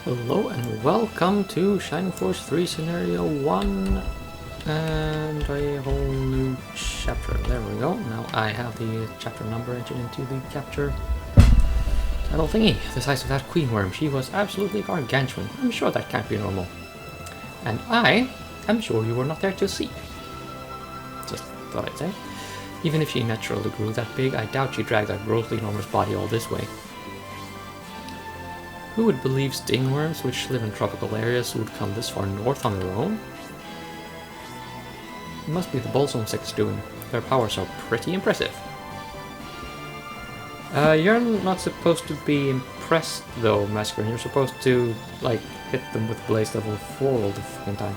Hello and welcome to Shining Force 3 Scenario 1 and a whole new chapter. There we go. Now I have the chapter number entered into the capture title thingy. The size of that queen worm, she was absolutely gargantuan. I'm sure that can't be normal. And I am sure you were not there to see. Just thought I'd say. Even if she naturally grew that big, I doubt she dragged that grossly enormous body all this way. Who would believe stingworms, which live in tropical areas, would come this far north on their own? It must be the balsam insects doing. Their powers are pretty impressive. You're not supposed to be impressed though, Masquerade. You're supposed to, like, hit them with Blaze level 4 all the fucking time.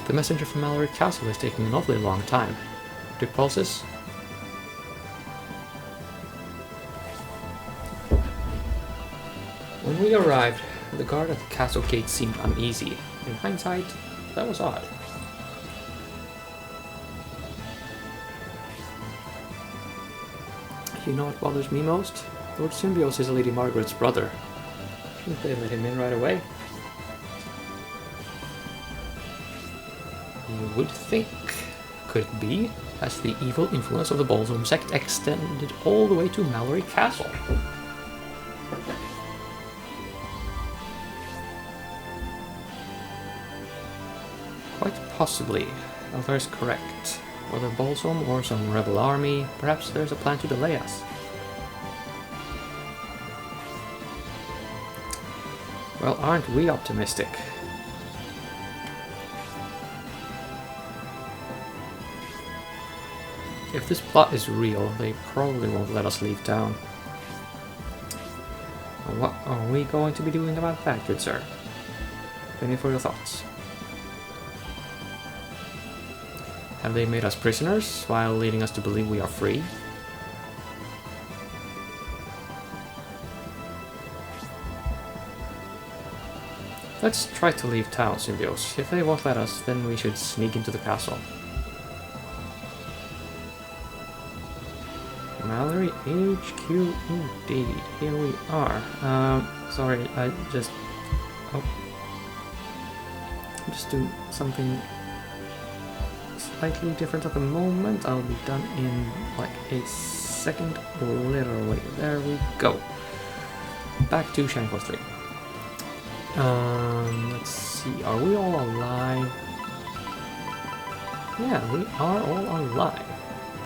The messenger from Mallory Castle is taking an awfully long time. Dick pulses. When we arrived, the guard at the castle gate seemed uneasy. In hindsight, that was odd. You know what bothers me most? Lord Symbios is Lady Margaret's brother. Shouldn't they let him in right away? You would think. Could it be? As the evil influence of the Balsam sect extended all the way to Mallory Castle. Quite possibly. Elder is correct. Whether Balsam or some rebel army, perhaps there's a plan to delay us. Well, aren't we optimistic? If this plot is real, they probably won't let us leave town. What are we going to be doing about that, good sir? Penny for your thoughts. Have they made us prisoners, while leading us to believe we are free? Let's try to leave town, Symbios. If they won't let us, then we should sneak into the castle. Mallory HQ, indeed. Here we are. Sorry, I just... Oh. Just do something slightly different at the moment. I'll be done in like a second, literally. There we go. Back to Shining Force 3. Let's see. Are we all alive? Yeah, we are all alive.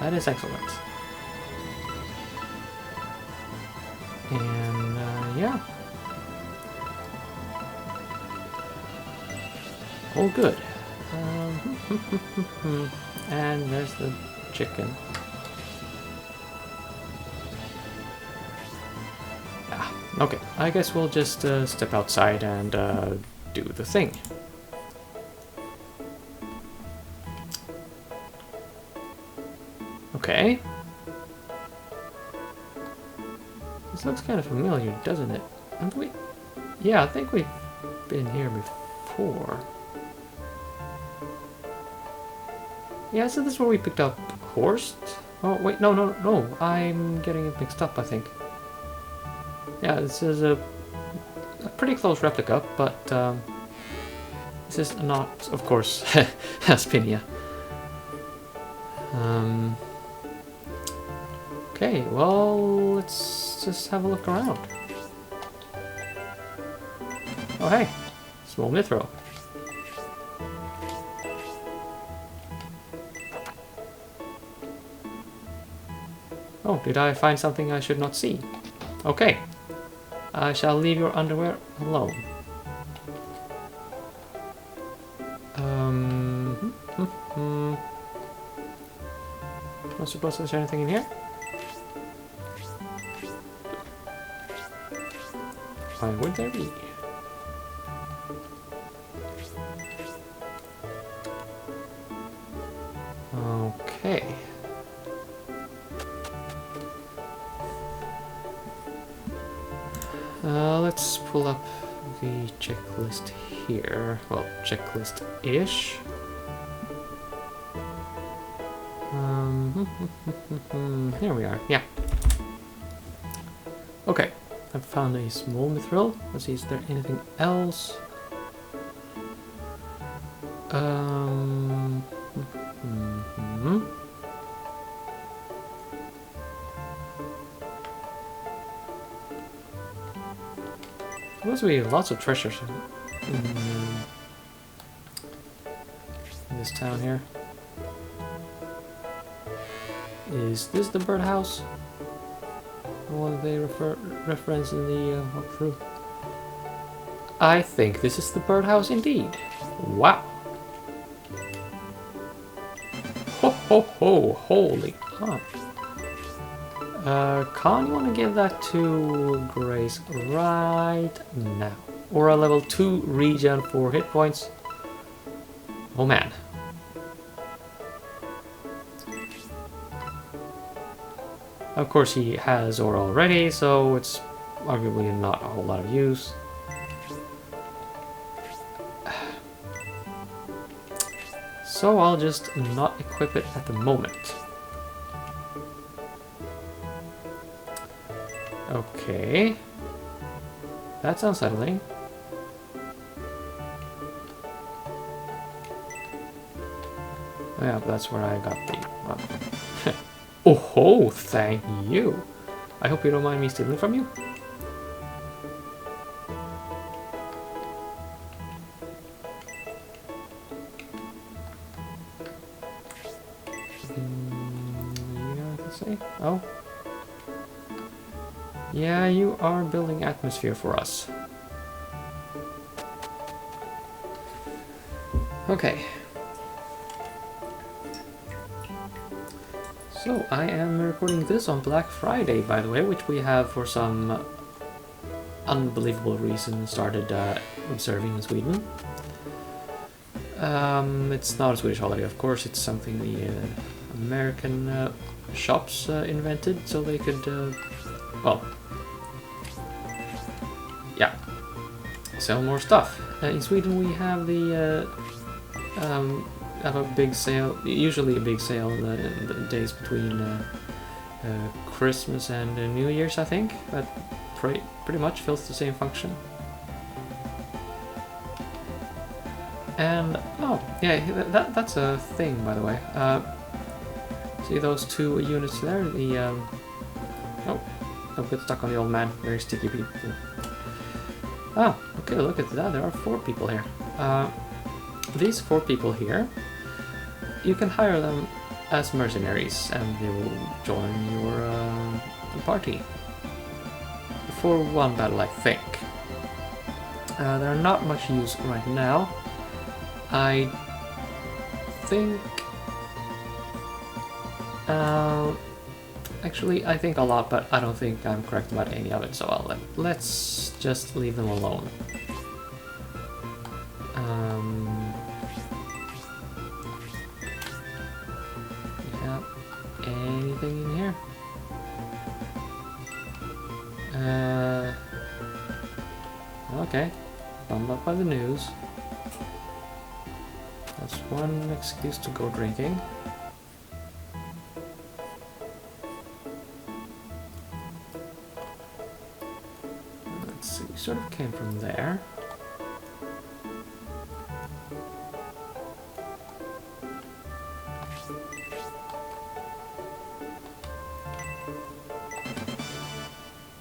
That is excellent. And yeah. All good. And there's the chicken. Ah, okay, I guess we'll just step outside and do the thing. Okay. This looks kind of familiar, doesn't it? Haven't we? Yeah, I think we've been here before. Yeah, so this is where we picked up Horst? Oh, wait, no, I'm getting it mixed up, I think. Yeah, this is a pretty close replica, but this is not, of course, Aspinia. Okay, well, let's just have a look around. Oh, hey, small Mithril. Oh, did I find something I should not see? Okay. I shall leave your underwear alone. Not supposed to there's anything in here? Why would there be? Okay. Let's pull up the checklist here. Well, checklist-ish. Here we are. Yeah. Okay. I've found a small mithril. Let's see, is there anything else? There must be lots of treasures in this town here. Is this the birdhouse? The one they reference in the walkthrough? I think this is the birdhouse indeed. Wow. Ho ho ho, holy cow. Khan, you want to give that to Grace right now. Or a level 2 regen for hit points. Oh man. Of course he has Aura already, so it's arguably not a whole lot of use. So I'll just not equip it at the moment. Okay. That's unsettling. Oh yeah, but that's where I got the... Oh ho, thank you. I hope you don't mind me stealing from you. Oh. Yeah, you are building atmosphere for us. Okay. So, I am recording this on Black Friday, by the way, which we have for some unbelievable reason started observing in Sweden. It's not a Swedish holiday, of course, it's something the American shops invented so they could, well, yeah, sell more stuff. In Sweden we have the have a big sale, usually a big sale in the days between Christmas and New Year's, I think, but pretty much fills the same function. And, oh, yeah, that's a thing, by the way. See those two units there? The, oh, don't get stuck on the old man. Very sticky people. Ah, okay, look at that. There are 4 people here. These 4 people here, you can hire them as mercenaries and they will join your party. For one battle, I think. They're not much use right now. I think... actually, I think a lot, but I don't think I'm correct about any of it, so let's just leave them alone. Yeah, anything in here? Okay, bummed up by the news. That's one excuse to go drinking. Let's see, we sort of came from there.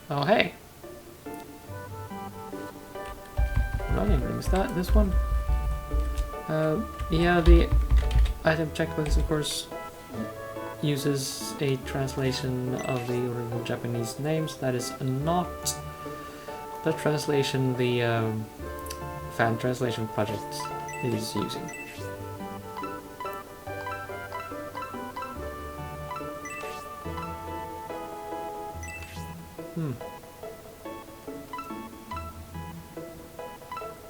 Oh, hey! Running rings, this one? Yeah, the item checklist, of course, uses a translation of the original Japanese names. That is not the translation the fan translation project is using.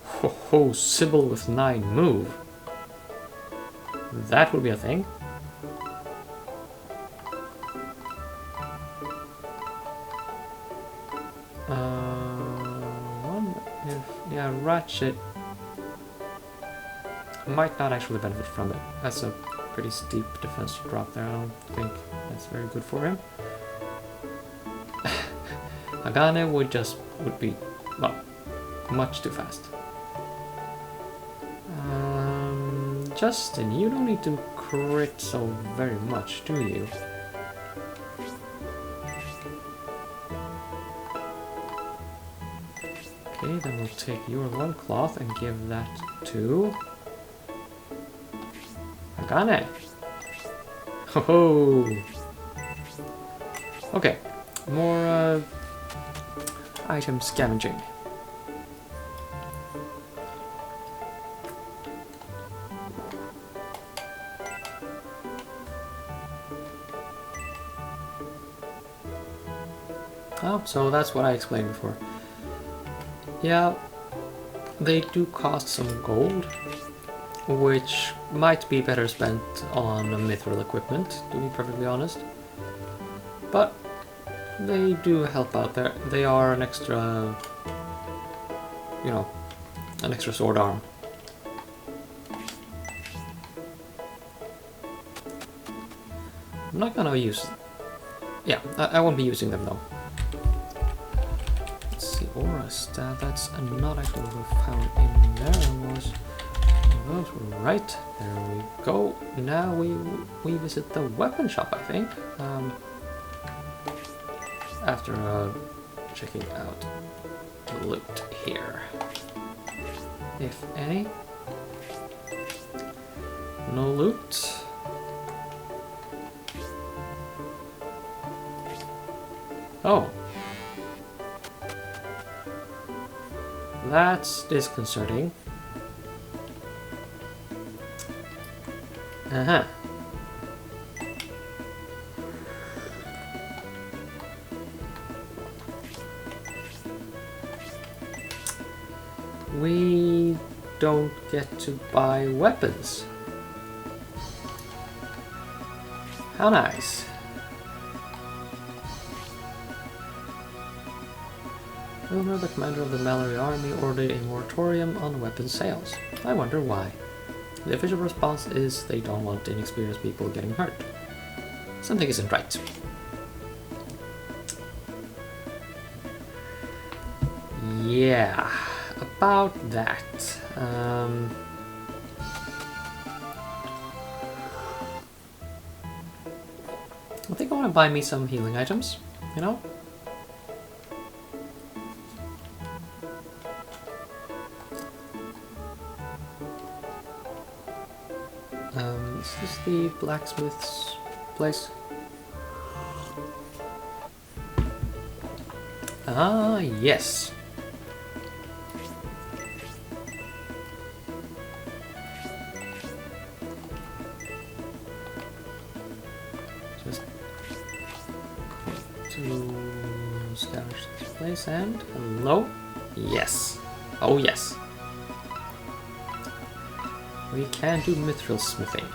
Ho ho, Sybil with 9 move. That would be a thing. Yeah, Ratchet might not actually benefit from it. That's a pretty steep defense drop there. I don't think that's very good for him. Hagane would be, well, much too fast. Justin, you don't need to crit so very much, do you? Okay, then we'll take your loincloth and give that to Hagane. Ho ho! Okay, more item scavenging. Oh, so that's what I explained before. Yeah, they do cost some gold, which might be better spent on mithril equipment, to be perfectly honest. But they do help out there. They are an extra, you know, an extra sword arm. I'm not gonna use... Yeah, I won't be using them though. Aura stat, that's not actually what we found in there. Was those were right. There we go. Now we visit the weapon shop, I think. After checking out the loot here, if any. No loot. Oh. That's disconcerting. Uh-huh. We don't get to buy weapons. How nice. Ilmer, the commander of the Mallory army, ordered a moratorium on weapons sales. I wonder why. The official response is they don't want inexperienced people getting hurt. Something isn't right. Yeah, about that. I think I want to buy me some healing items, you know? Is this the blacksmith's place? Ah, yes. Just to establish this place and hello? Yes. Oh, yes. We can do mithril smithing.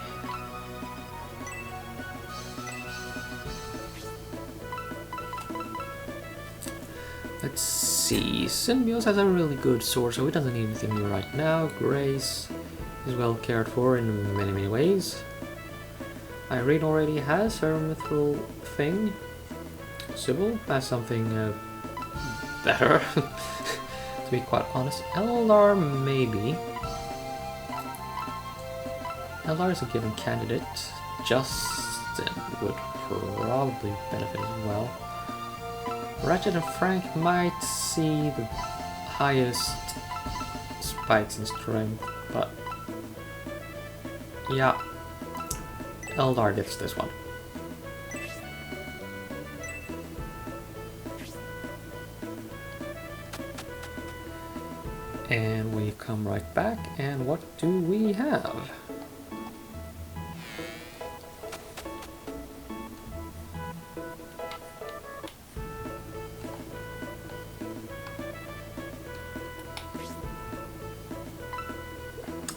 Let's see. Symbios has a really good sword, so he doesn't need anything new right now. Grace is well cared for in many ways. Irene already has her mithril thing. Sybil has something better, to be quite honest. Eldar, maybe. Eldar is a given candidate. Justin would probably benefit as well. Ratchet and Frank might see the highest spikes in strength, but yeah, Eldar gets this one. And we come right back, and what do we have?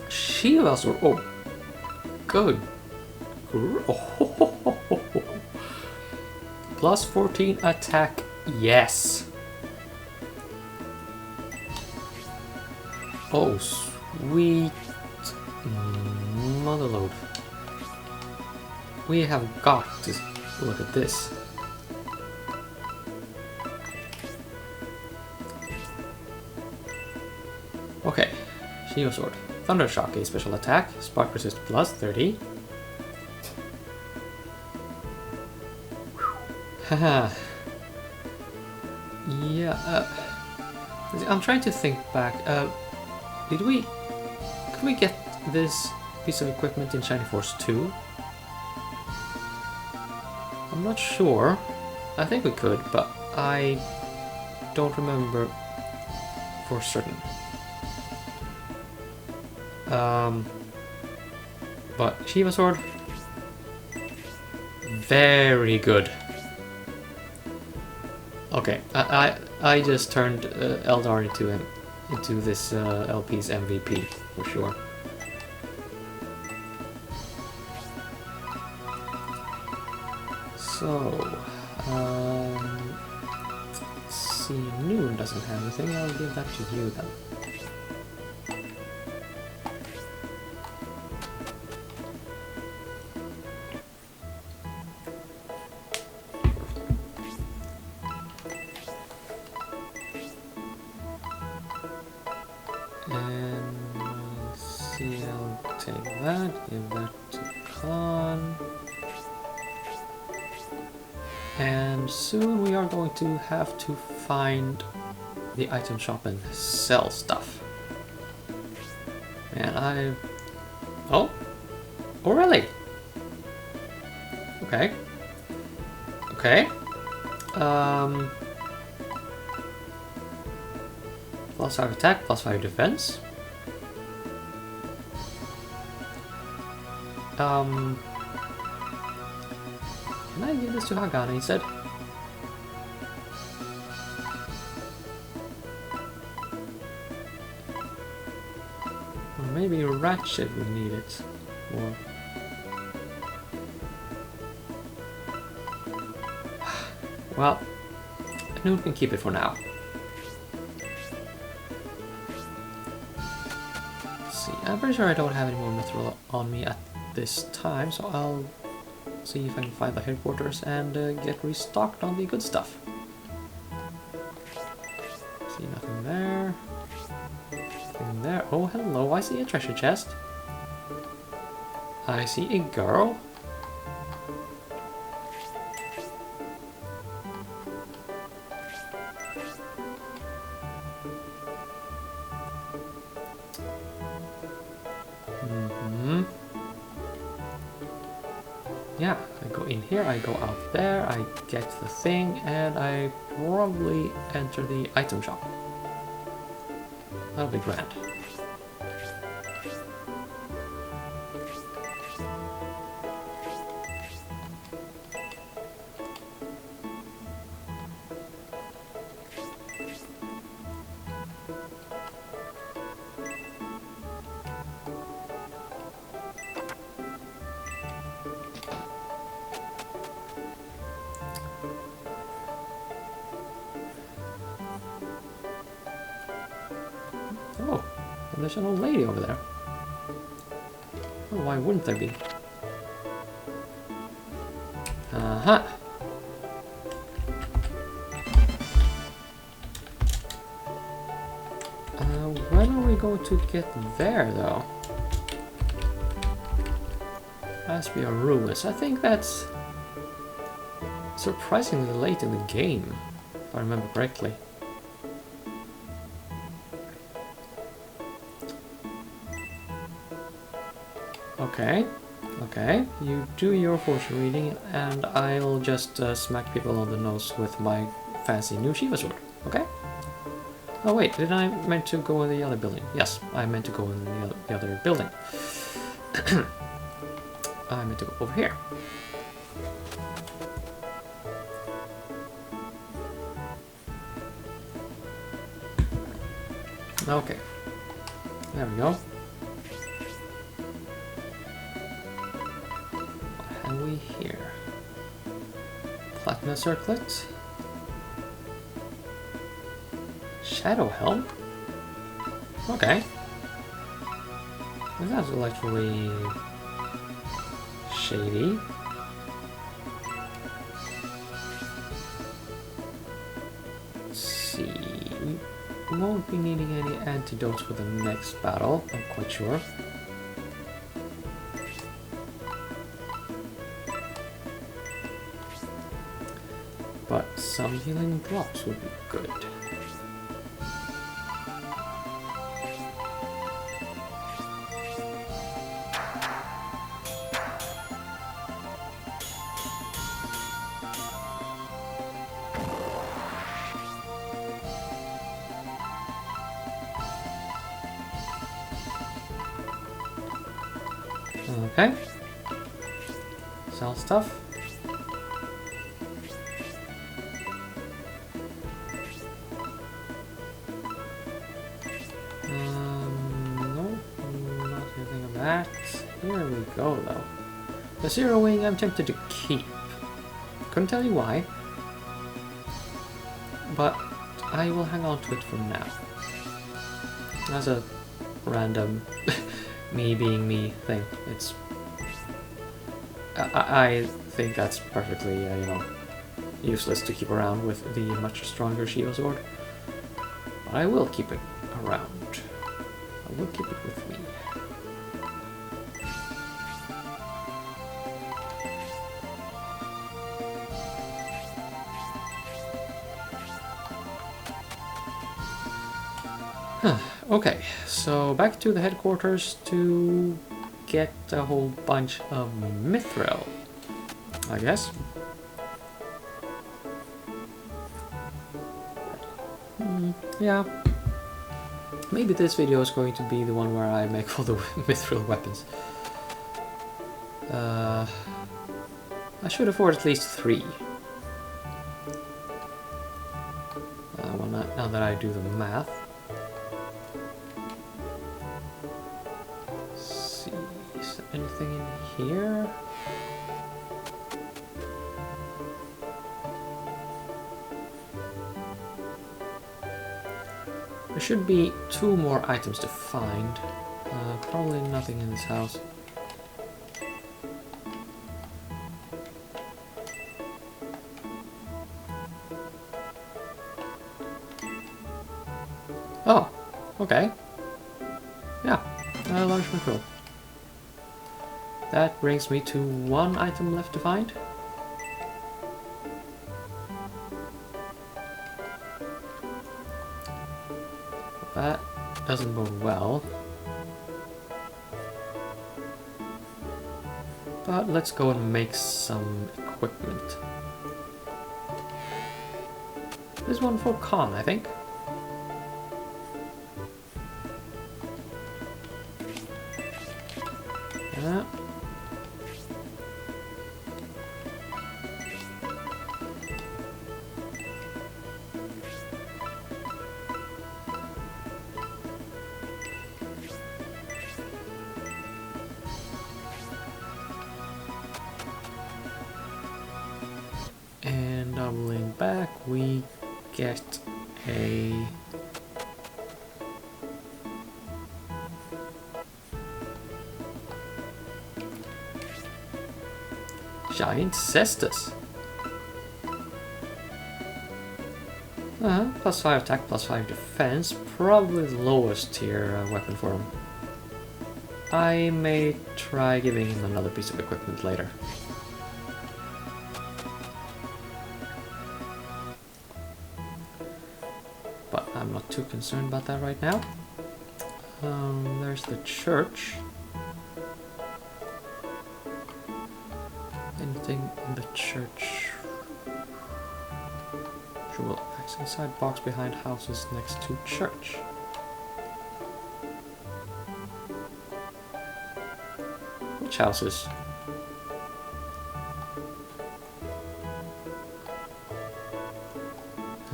Shiva sword. Oh, good. Oh. Plus 14 attack. Yes. Oh, sweet motherload. We have got to look at this. Okay, Shiva Sword. Thunder Shock, a special attack. Spark resist plus 30. Haha. Yeah, I'm trying to think back. Could we get this piece of equipment in Shining Force 2? I'm not sure. I think we could, but I don't remember for certain. But Shiva Sword, very good. Okay, I just turned Eldar into this LP's MVP for sure. So, let's see, Noon doesn't have anything. I'll give that to you then. And let's see, I'll take that, give that to Khan. And soon we are going to have to find the item shop and sell stuff. And oh? Oh really? Okay. Okay. Plus 5 attack, plus 5 defense. Can I give this to Hagana instead? Or maybe Ratchet would need it more. Well, Noon can keep it for now. Let's see, I'm pretty sure I don't have any more Mithril on me at this time, so I'll see if I can find the headquarters and get restocked on the good stuff. See nothing there. Nothing there. Oh, hello, I see a treasure chest. I see a girl. Yeah, I go in here, I go out there, I get the thing, and I probably enter the item shop. That'll be grand. Oh, there's an old lady over there. Oh, why wouldn't there be? Uh-huh. When are we going to get there, though? Aspia Ruins. I think that's surprisingly late in the game, if I remember correctly. Okay, okay, you do your fortune reading and I'll just smack people on the nose with my fancy new Shiva sword, okay? Oh wait, did I meant to go in the other building? Yes, I meant to go in the other building. I meant to go over here. Okay, there we go. We here? Platinum Circlet? Shadow Helm? Okay. That's actually shady. Let's see. won't be needing any antidotes for the next battle, I'm quite sure. But some healing drops would be good. Okay. Sell stuff. No, not anything of that. Here we go, though. The Zero Wing I'm tempted to keep. Couldn't tell you why, but I will hang on to it for now. As a random me being me thing. It's I think that's perfectly you know, useless to keep around with the much stronger Shield Sword. But I will keep it around. I will keep it with me. Okay, so back to the headquarters to get a whole bunch of Mithril, I guess. Yeah. Maybe this video is going to be the one where I make all the Mithril weapons. I should afford at least 3. Well, now that I do the math. Is there anything in here? There should be 2 more items to find. Probably nothing in this house. Oh, okay. Yeah, a large Mithril. That brings me to 1 item left to find. That doesn't bode well. But let's go and make some equipment. This one for Khan, I think. Yeah. And doubling back, we get a giant cestus. Plus 5 attack, plus 5 defense. Probably the lowest tier weapon for him. I may try giving him another piece of equipment later. But I'm not too concerned about that right now. There's the church. Anything in the church? Jewel axe inside box behind houses next to church. Which houses?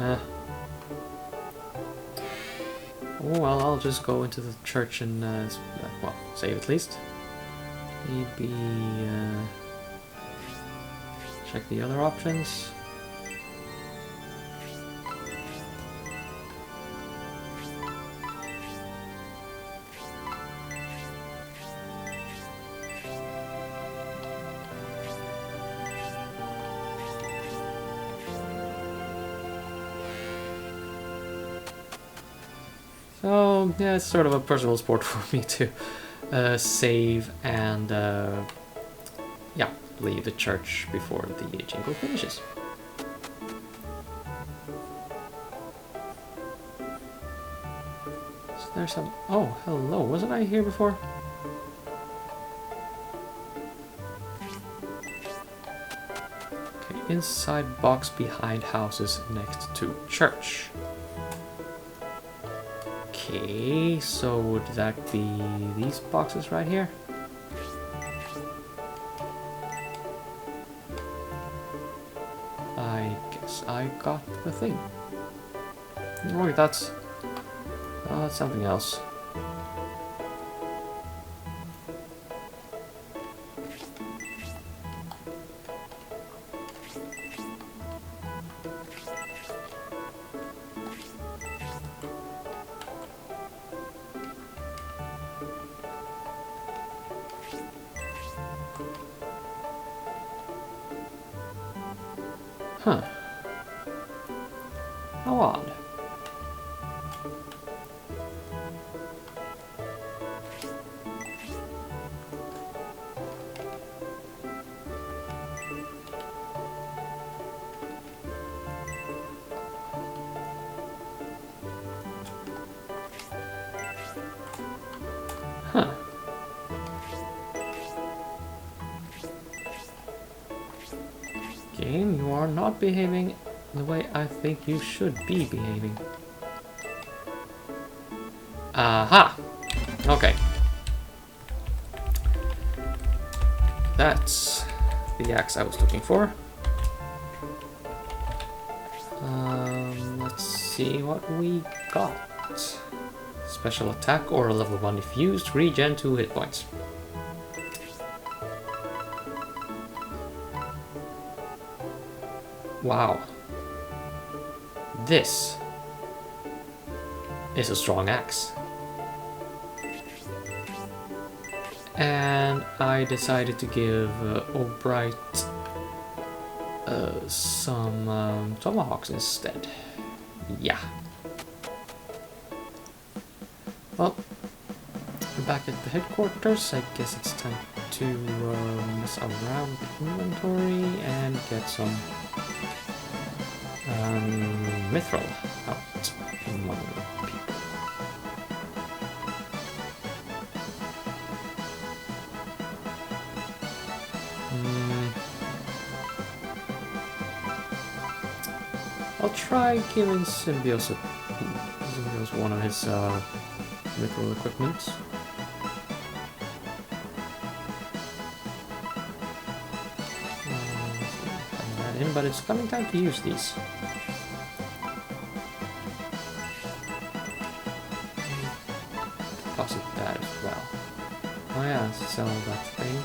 Oh well, I'll just go into the church and well, save at least. Maybe check the other options. So yeah, it's sort of a personal sport for me to save and yeah, leave the church before the jingle finishes. So there's some... Oh, hello. Wasn't I here before? Okay, inside box behind houses next to church. Okay, so would that be these boxes right here? I guess I got the thing. Oh, that's something else. Huh. How odd. Huh. Game, you are not behaving the way I think you should be behaving. Aha! Okay. That's the axe I was looking for. Let's see what we got. Special attack or a level 1 if used, regen 2 hit points. Wow. This is a strong axe. And I decided to give O'Bright some tomahawks instead. Yeah. Well, we're back at the headquarters. I guess it's time to mess around with inventory and get some Mithril out among people. I'll try giving Symbios one of his Mithril equipment. But it's coming time to use these. Deposit that as well. Oh yeah, sell that thing.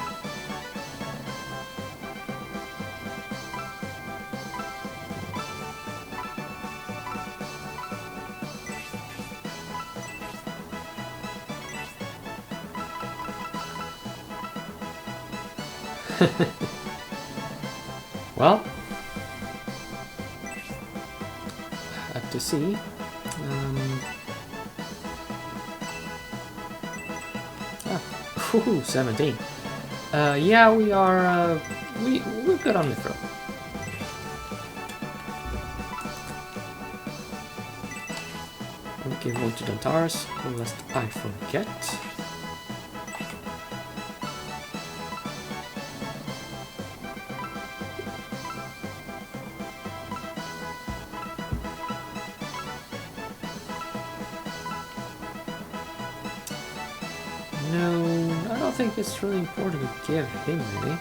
Well, have to see. 17. Yeah, we are. We're good on Mithril. I'll give one to Dantaris, lest I forget. No, I don't think it's really important to give him any.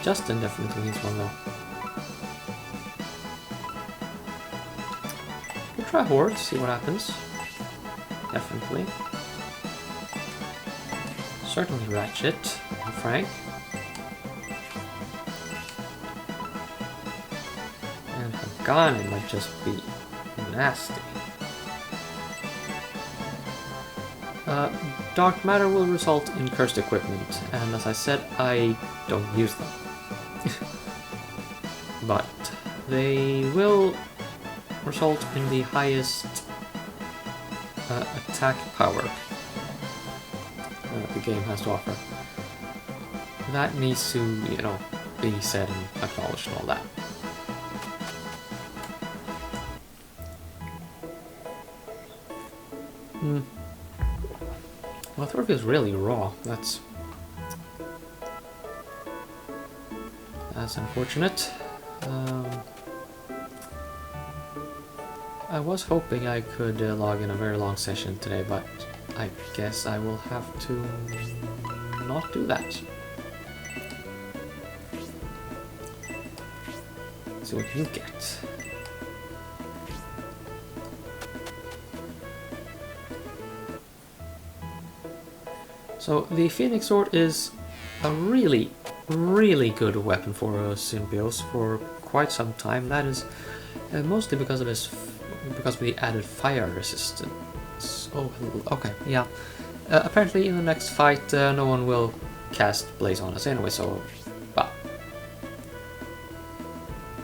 Justin definitely needs one though. We'll try Horde, see what happens. Definitely. Certainly Ratchet and Frank. And Hagan might just be nasty. Dark matter will result in cursed equipment, and as I said, I don't use them. But they will result in the highest attack power the game has to offer. That needs to, you know, be said and acknowledged and all that. Well, Thor feels really raw. That's unfortunate. I was hoping I could log in a very long session today, but I guess I will have to not do that. Let's see what you get. So the Phoenix Sword is a really, really good weapon for Symbios for quite some time. That is mostly because of the added fire resistance. Oh, okay, yeah. Apparently in the next fight no one will cast Blaze on us anyway, so... Well.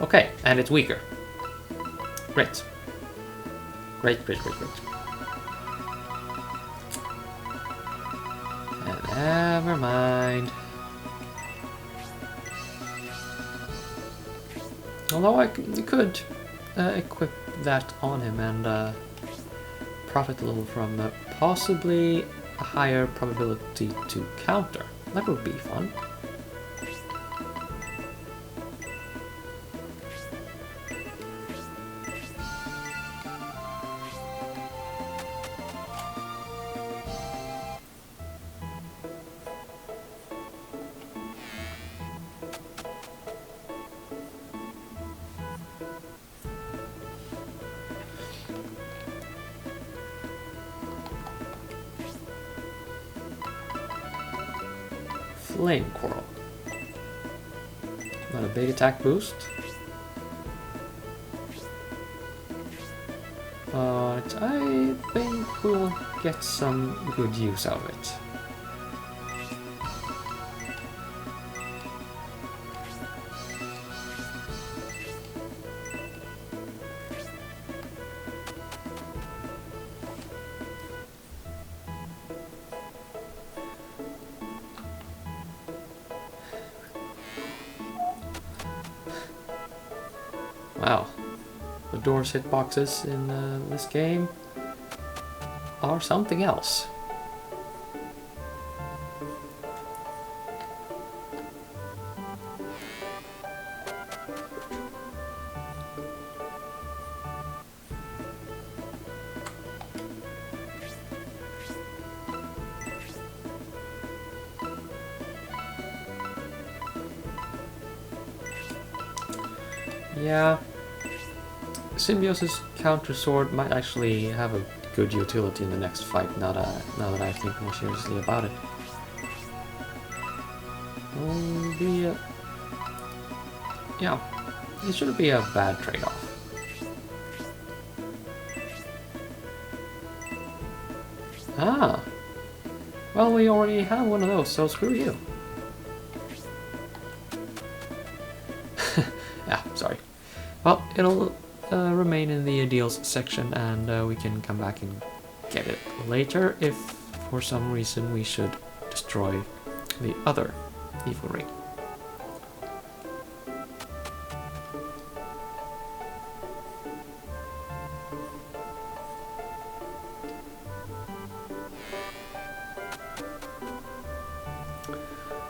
Okay, and it's weaker. Great. Great. Never mind. Although I could equip that on him and profit a little from possibly a higher probability to counter. That would be fun. Flame Coral. Not a big attack boost. But I think we'll get some good use out of it. Wow, the door's hitboxes in this game are something else. Yeah, Symbiosis counter sword might actually have a good utility in the next fight. Now that I think more seriously about it, yeah, it shouldn't be a bad trade-off. Ah, well, we already have one of those, so screw you. Yeah, sorry. Well, it'll remain in the deals section, and we can come back and get it later if for some reason we should destroy the other evil ring.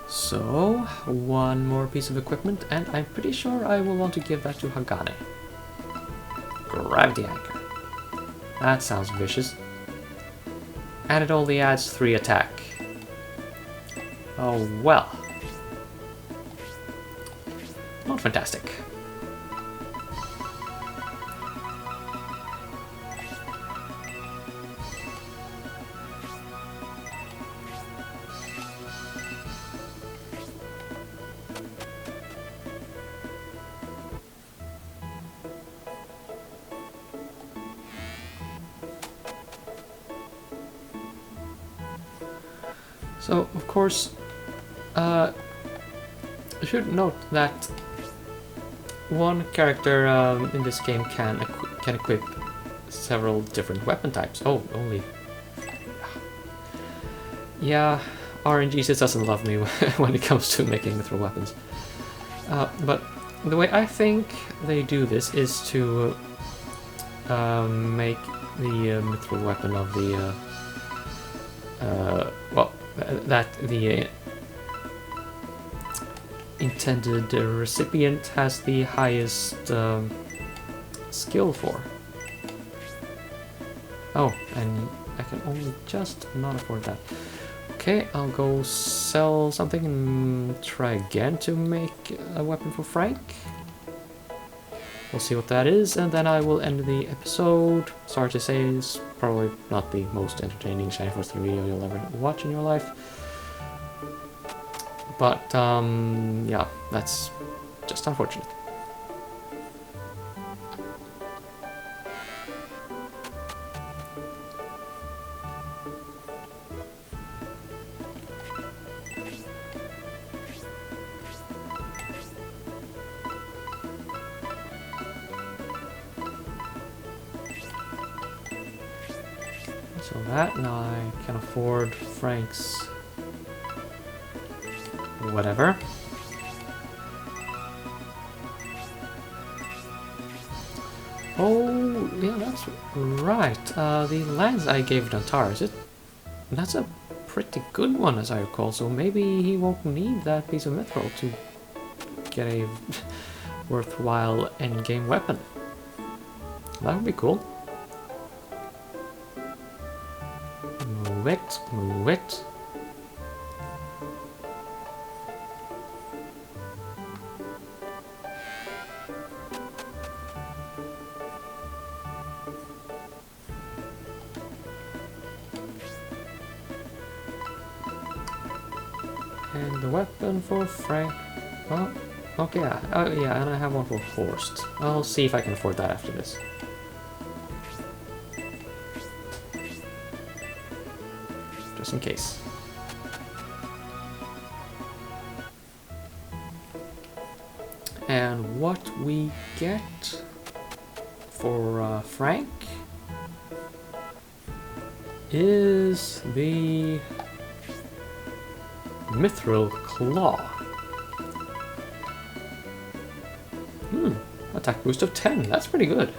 So, one more piece of equipment, and I'm pretty sure I will want to give that to Hagane. Gravity Anchor. That sounds vicious. And it only adds 3 attack. Oh well. Not fantastic. So, of course, I should note that one character in this game can can equip several different weapon types. Oh, only... Yeah, RNG just doesn't love me when it comes to making mithril weapons. But the way I think they do this is to make the mithril weapon of the... well, that the intended recipient has the highest skill for. Oh, and I can only just not afford that. Okay, I'll go sell something and try again to make a weapon for Frank. We'll see what that is, and then I will end the episode. Sorry to say, it's probably not the most entertaining Shining Force 3 video you'll ever watch in your life. But, yeah, that's just unfortunate. So that, now I can afford Frank's whatever. Oh, yeah, that's right. The lands I gave Dantar, that's a pretty good one as I recall, so maybe he won't need that piece of mithril to get a worthwhile endgame weapon. That would be cool. Move it, move it. And the weapon for Frank. Oh, okay, yeah. Oh, yeah, and I have one for Horst. I'll see if I can afford that after this. Just in case. And what we get for Frank is the Mithril Claw. Attack boost of 10. That's pretty good.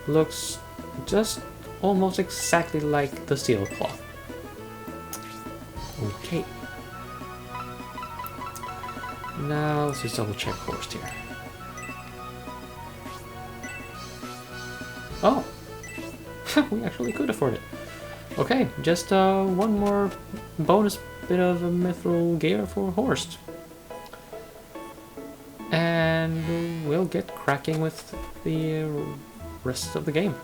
Looks just almost exactly like the Steel Claw. Okay. Now let's just double check Horst here. Oh! We actually could afford it. Okay, just one more bonus bit of mithril gear for Horst. And we'll get cracking with the rest of the game.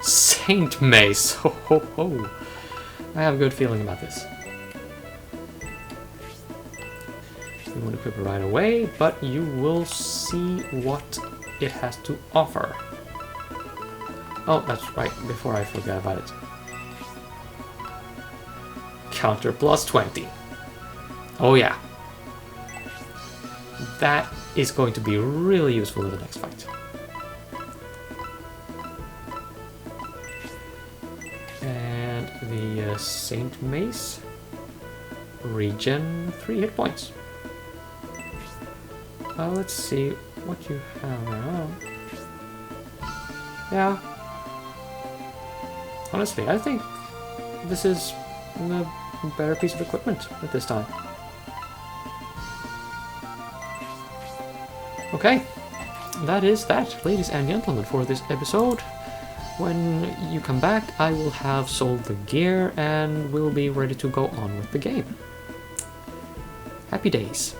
Saint Mace! Ho ho ho! I have a good feeling about this. We won't equip it right away, but you will see what it has to offer. Oh, that's right, before I forget about it. Counter plus 20. Oh yeah. That is going to be really useful in the next fight. And the Saint Mace. Regen 3 hit points. Let's see what you have now. Yeah. Honestly, I think this is a better piece of equipment at this time. Okay, that is that, ladies and gentlemen, for this episode. When you come back, I will have sold the gear and we'll be ready to go on with the game. Happy days.